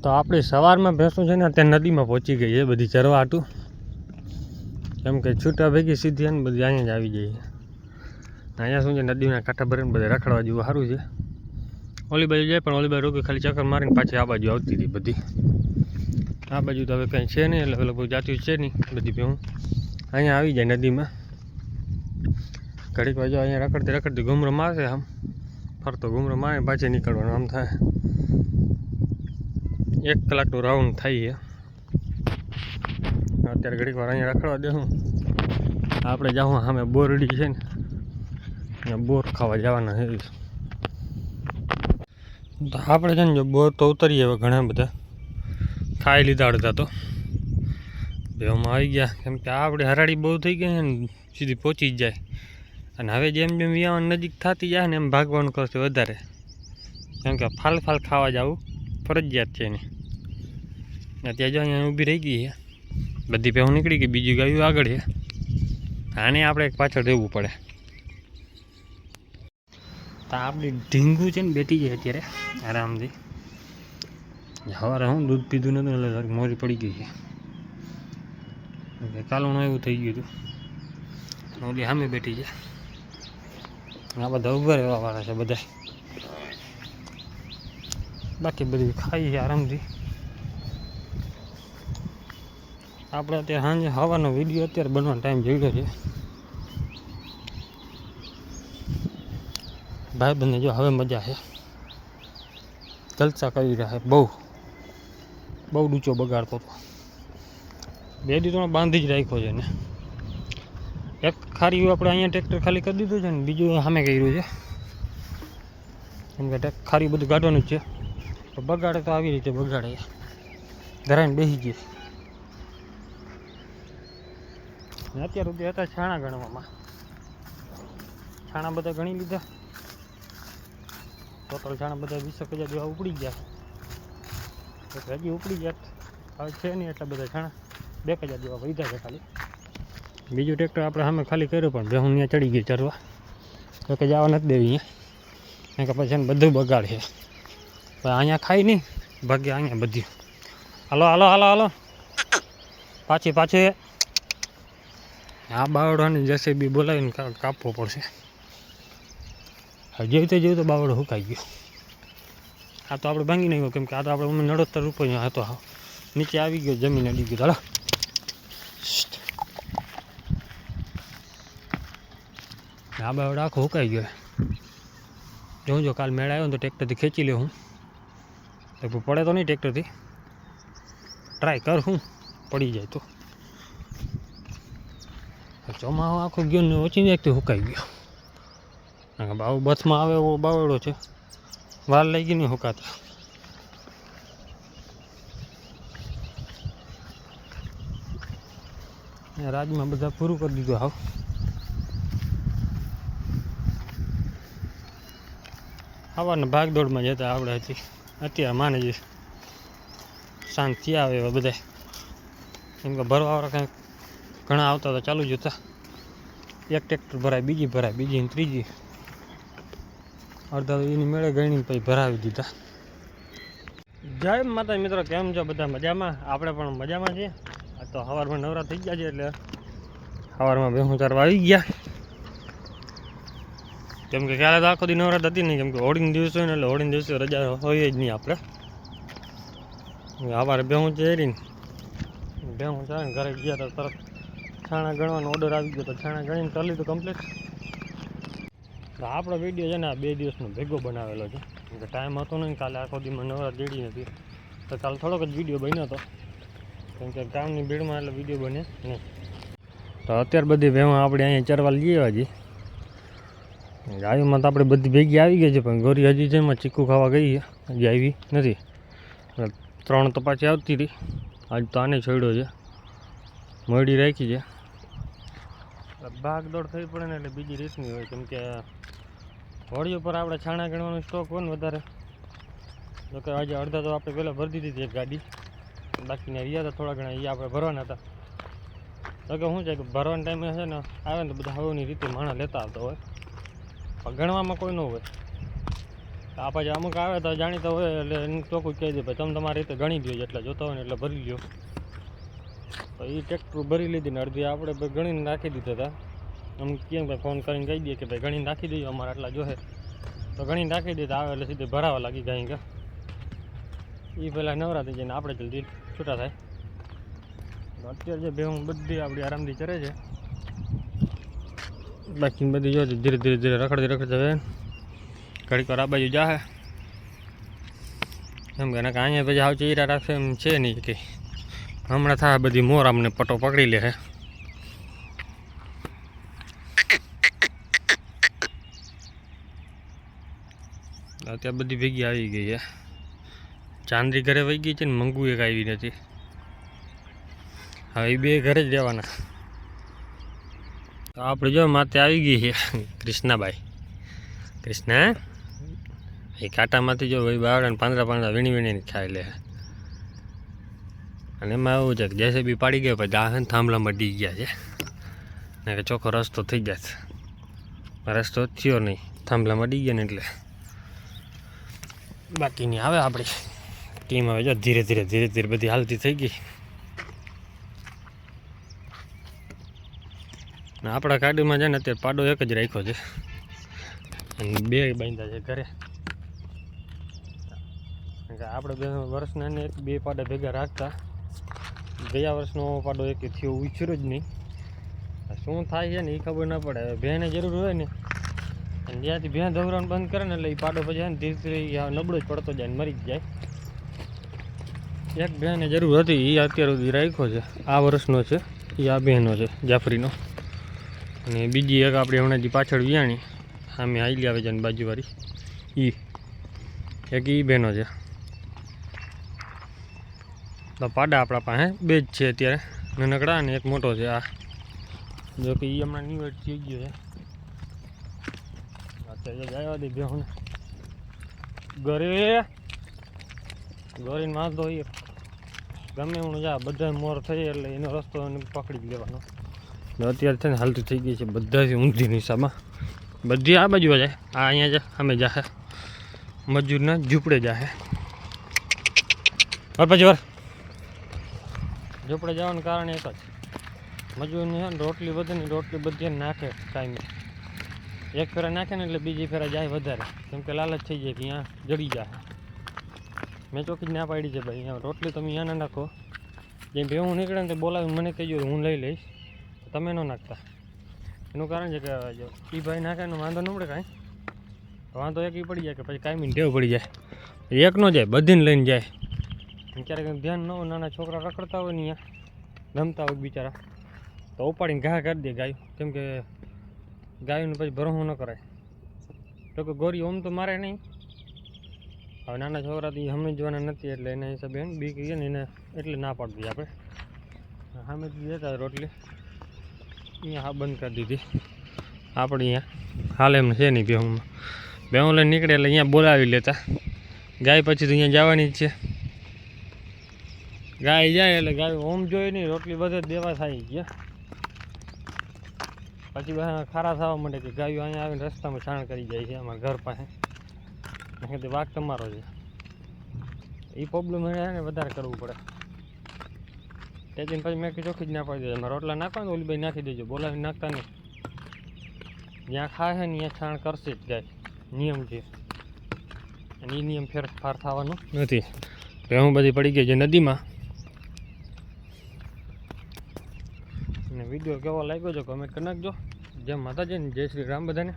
તો આપણી સવારમાં ભેંસું છે ને અત્યારે નદીમાં પહોંચી ગઈ છે બધી ચરવા હાટું, કેમ કે છૂટા ભેગી સીધી ને બધી અહીંયા જ આવી જાય. અહીંયા શું છે નદીના કાંઠા ભરીને બધા રખડવા જેવું સારું છે. ઓલી બાજુ જાય પણ ઓલી બાજુ રોકી ખાલી ચક્કર મારીને પાછી આ બાજુ આવતી હતી બધી. આ બાજુ તો હવે કંઈ છે નહીં, એટલે પેલો કોઈ જાતું છે નહીં. બધી ભેહું અહીંયા આવી જાય નદીમાં. ઘડીક બાજુ અહીંયા રખડતી રખડતી ઘૂમરો મારશે, આમ ફરતો ઘૂમરો મારે પાછી નીકળવાનું. આમ થાય 1 કલાકનું રાઉન્ડ થાય છે. અત્યારે ઘડીક વાર અહીંયા રખડવા દેવું. આપણે જાઉં સામે બોરડી છે ને, અહીંયા બોર ખાવા જવાના છે. તો આપણે છે ને જો બોર તો ઉતરીએ હવે ઘણા બધા ખાઈ લીધા અડધા તો બેમાં આવી ગયા, કેમ કે આપણે હરાડી બહુ થઈ ગઈ છે ને સીધી પહોંચી જ જાય. અને હવે જેમ જેમ વિયાવાની નજીક થતી જાય ને એમ ભાગવાનું કરશે વધારે, કેમ કે ફાલ ખાવા જવું ફરજિયાત છે ને. અત્યારે જો અહીંયા ઊભી રહી ગઈ છે, બધી ભેહું નીકળી ગઈ, બીજી ગાયું આગળ છે. આને આપણે એક પાછળ રહેવું પડે. તો આપણી ઢીંગું છે ને બેઠી જાય અત્યારે આરામથી. સવારે હું દૂધ પીધું નતું એટલે મોરી પડી ગઈ છે. કાલું એવું થઈ ગયું હતું. ઓલી સામે બેઠી છે. આ બધા ઉભા રહેવાવાળા છે બધા, બાકી બધું ખાઈ છે આરામથી. આપણે અત્યારે સાંજે હવાનો વિડીયો અત્યારે બનવાનો ટાઈમ જોઈયો છે. ભાઈ બંને જો હવે મજા છે, જલસા કરી રહ્યા છે. બહુ ડૂચો બગાડતો હતો. 2 દિવસમાં બાંધી જ રાખ્યો છે ને. એક ખારી આપણે અહીંયા ટ્રેક્ટર ખાલી કરી દીધું છે ને, બીજું સામે કર્યું છે. કેમ કે ખારી બધું કાઢવાનું જ છે. તો બગાડે તો આવી રીતે બગાડે, ધરાઈને બેસી ગઈ. અત્યાર સુધી હતા છાણા ગણવામાં, છાણા બધા ગણી લીધા. ટોટલ છાણા બધા 20,000 જેવા ઉપડી ગયા. હજી ઉપડી ગયા હવે છે નહીં એટલા બધા છાણા, 2,000 જેવા વધ્યા છે ખાલી. બીજું ટ્રેક્ટર આપણે સામે ખાલી કર્યું પણ ભેહું ત્યાં ચડી ગઈ ચરવા, તો કે જવા નથી દેવી અહીંયા, કે પછી એને બધું બગાડ છે. અહીંયા ખાઈ નહીં ભાગ્ય અહીંયા બધી. હાલો હાલો હાલો હાલો પાછી આ બાવડોની JCB બોલાવીને કાપવો પડશે. જેવી તો બાવડો સુકાઈ ગયો. આ તો આપણે ભાંગી નહીં, કેમ કે આ તો આપણે અમે 69 રૂપિયા હતો, નીચે આવી ગયો, જમીન અડી ગયો. હાલો આ બાવડો આખો સુકાઈ ગયો. જો કાલ મેળ આવ્યો ને તો ટ્રેક્ટરથી ખેંચી લે. હું પડે તો નહીં ટ્રેક્ટરથી, ટ્રાય કર હું પડી જાય તો. ચોમાસું આખો ગયો ને ઓછી જાય સુકાઈ ગયો. બાવ બસમાં આવે એવો બાવડો છે, વાર લઈ ગઈ નહીં સુકાતા. રાજમાં બધા પૂરું કરી દીધું. હાવ સવારના ભાગદોડમાં જતા આપણે હતી. અત્યારે માને જ શાંતિ આવે એવા બધા, કેમ કે ભરવાવાળા કાંઈક ઘણા આવતા હતા, ચાલુ જ હતા. એક ટ્રેક્ટર ભરાય, બીજી ભરાય, બીજી ત્રીજી, અડધા એની મેળે ગણીને પછી ભરાવી દીધા. જય માતા મિત્રો, કેમ છો બધા? મજામાં? આપણે પણ મજામાં છીએ. આ તો સવારમાં નવરા થઈ ગયા છે એટલે સવારમાં ભેહું ચારવા આવી ગયા. કેમ કે ક્યારે તો આખો દી નવરાત હતી નહીં, કેમ કે હોળીનો દિવસ હોય ને એટલે હોળીના દિવસે રજા હોય જ નહીં આપણે. સવારે ભેહું ચારીને ઘરે ગયા તો તરત છાણા ગણવાનો ઓર્ડર આવી ગયો, તો છાણા ગણીને કરી લીધું કમ્પ્લીટ. તો આપણો વિડીયો છે ને આ 2 દિવસનો ભેગો બનાવેલો છે, કેમ કે ટાઈમ હતો નહીં. કાલે આખો દીમાં નવરાત જેડી નથી, તો કાલે થોડોક જ વિડીયો બન્યો હતો, કેમ કે કામની ભીડમાં એટલે વિડીયો બને નહીં. તો અત્યારે બધી ભેહું આપણે અહીંયા ચરવા લઈએ. હજી ગાયોમાં તો આપણે બધી ભેગી આવી ગઈ છે, પણ ગોરી હજી છે એમાં ચીકુ ખાવા ગઈ છે, હજી આવી નથી. 3 તો પાછી આવતી રહી, આજ તો આને છોડ્યો છે, મોડી રાખી છે. ભાગદોડ થઈ પડે ને એટલે બીજી રીતની હોય, કેમ કે હોળી ઉપર આપણે છાણા ગણવાનો સ્ટોક હોય ને વધારે. તો કે આજે અડધા તો આપણે પહેલાં ભરી દીધી હતી એક ગાડી, બાકીના રહ્યા હતા થોડા ઘણા, એ આપણે ભરવાના હતા. તો કે શું છે કે ભરવાના ટાઈમે છે ને આવે ને તો બધા હવાની રીતે માણા લેતા આવતા હોય, પણ ગણવામાં કોઈ ન હોય. આ પછી અમુક આવે તો જાણીતા હોય એટલે એને ચોખ્ખું કહી દે ભાઈ તમે તમારી રીતે ગણી દો જેટલા જોતા હોય ને એટલે ભરી લ્યો. તો એ ટ્રેક્ટર ભરી લીધી ને અડધી આપણે ભાઈ ગણીને રાખી દીધા હતા. અમુક કેમ ભાઈ ફોન કરીને કહી દઈએ કે ભાઈ ગણીને રાખી દઈએ અમારે આટલા જોશે તો ગણીને રાખી દઈએ. આવે એટલે સીધે ભરાવા લાગી ગાય કે એ પહેલાં નવરા થઈ જાય ને આપણે જલ્દી છૂટા થાય. અત્યારે જે ભેહું બધી આપણી આરામથી ચરે છે. બાકી બધી જો ધીરે ધીરે રખડતી હવે ઘડીક વાર આ બાજુ જાહે એમ કે અહીંયા પછી આવ ચીરા રાખે એમ છે નહીં કે હમણાં થાય બધી મોર અમને પટો પકડી લે હે. અત્યારે બધી ભેગી આવી ગઈ છે. ચાંદરી ઘરે વહી ગઈ છે ને મંગુ એક આવી નથી. હવે એ બે ઘરે જ રહેવાના. તો આપણે જો માથે આવી ગઈ છે કૃષ્ણાબાઈ. કૃષ્ણા એ કાંટામાંથી જો ભાઈ બાવડા પાંદડા વીણી ખાઈ લે. અને એમાં એવું છે કે જેસે બી પાડી ગયો પછી આ થાંભલામાં ડી ગયા છે ને કે ચોખ્ખો રસ્તો થઈ જાય. રસ્તો થયો નહીં, થાંભલામાં ડી ગયા ને એટલે બાકીની આવે આપણી ટીમ. હવે જો ધીરે ધીરે બધી હાલતી થઈ ગઈ. ને આપણા ગાડીમાં છે ને અત્યારે પાડો એક જ રાખ્યો છે અને બે બાંધ્યા છે ઘરે. આપણે 2 વર્ષના એક બે પાડા ભેગા રાખતા. ગયા વર્ષનો પાડો એક થયો ઉછર્યો જ નહીં. શું થાય છે ને એ ખબર ના પડે. ભેંને જરૂર હોય ને અને જ્યાંથી ભેં ધવરાવાનું બંધ કરે ને એટલે એ પાડો પછી ને ધીરે ધીરે નબળો જ પડતો જાય ને મરી જ જાય. એક ભેંને જરૂર હતી એ અત્યાર સુધી રાખ્યો છે. આ વર્ષનો છે એ આ બહેનો છે જાફરીનો. અને બીજી એક આપણે હમણાં પાછળ વિયાણી સામે આવેલી આવે છે ને બાજુવાળી એ એક એ બહેનો છે. તો પાડા આપણા પાસે બે જ છે અત્યારે, નાનકડા અને એક મોટો છે. આ જો કે એ હમણાં નિવેટ થઈ ગયો છે. અત્યારે જાય દે બેહું ઘરે ગોરીને વાંધો હોય ગમે હું જા બધા મોર થઈ એટલે એનો રસ્તો પકડી જ લેવાનો. અત્યારે છે ને હાલતી થઈ ગઈ છે બધાથી ઊંધી નિશામાં. બધી આ બાજુ જાય. આ અહીંયા જા અમે જાહે મજૂરના ઝૂંપડે જાહે. પછી વાર ઝૂંપડે જવાનું કારણ એક જ મજૂરની છે ને રોટલી વધે ને રોટલી બધી નાખે ટાઈમે. એક ફેરા નાખે ને એટલે બીજી ફેરા જાય વધારે કેમ કે લાલચ થઈ જાય કે અહીંયા જડી જાય. મેં ચોખ્ખી જ ના પાડી છે ભાઈ અહીંયા રોટલી તમે અહીંયા ના નાખો. જેમ ભેવું નીકળે ને તો બોલાવીને મને કહેજો હું લઈ લઈશ, તમે ન નાખતા. એનું કારણ છે કે જો એ ભાઈ નાખે ને વાંધો ન પડે કાંઈ. વાંધો એક એ પડી જાય કે પછી કાયમી ટેવ પડી જાય. એક ન જાય બધીને લઈને જાય. ક્યારેક ધ્યાન ન હોય નાના છોકરા રખડતા હોય ને અહીંયા રમતા હોય બિચારા તો ઉપાડીને ઘા કરી દે ગાયું. કેમ કે ગાયોને પછી ભરોસો ન કરાય. તો કે ગોરી ઓમ તો મારે નહીં. હવે નાના છોકરાથી સમજવાના નથી એટલે એના હિસાબે બીક છે ને એને એટલે ના પાડી દઈએ આપણે. સામેથી દેતા રોટલી અહીંયા હા બંધ કરી દીધી. આપણે અહીંયા હાલ એમ છે નહીં બેહુંમાં. બેહું લઈને નીકળે એટલે અહીંયા બોલાવી લેતા. ગાય પછી તો અહીંયા જવાની જ છે. ગાય જાય એટલે ગાય ઓમ જોઈએ નહીં રોટલી બધે દેવા થાય ગયા. પછી ખારા થવા માંડે કે ગાયો અહીંયા આવીને રસ્તામાં છાણ કરી જાય છે અમારા ઘર પાસે. વાઘ તમારો છે એ પ્રોબ્લેમ એને છે ને વધારે કરવું પડે. તેથી પછી મેં ચોખ્ખી જ ના પાડી દેજો. મારા રોટલા નાખવા ને ઓલી ભાઈ નાખી દેજો, બોલાવીને નાખતા નહીં. જ્યાં ખાય છે ને ત્યાં છાણ કરશે જ ગાય, નિયમ છે. અને એ નિયમ ફેરફાર થવાનું નથી. હું બધી પડી ગઈ છે નદીમાં. અને વિડીયો કેવો લાગ્યો છે કમેન્ટ કરી નાખજો. જય માતાજી ને જય શ્રી રામ બધાને.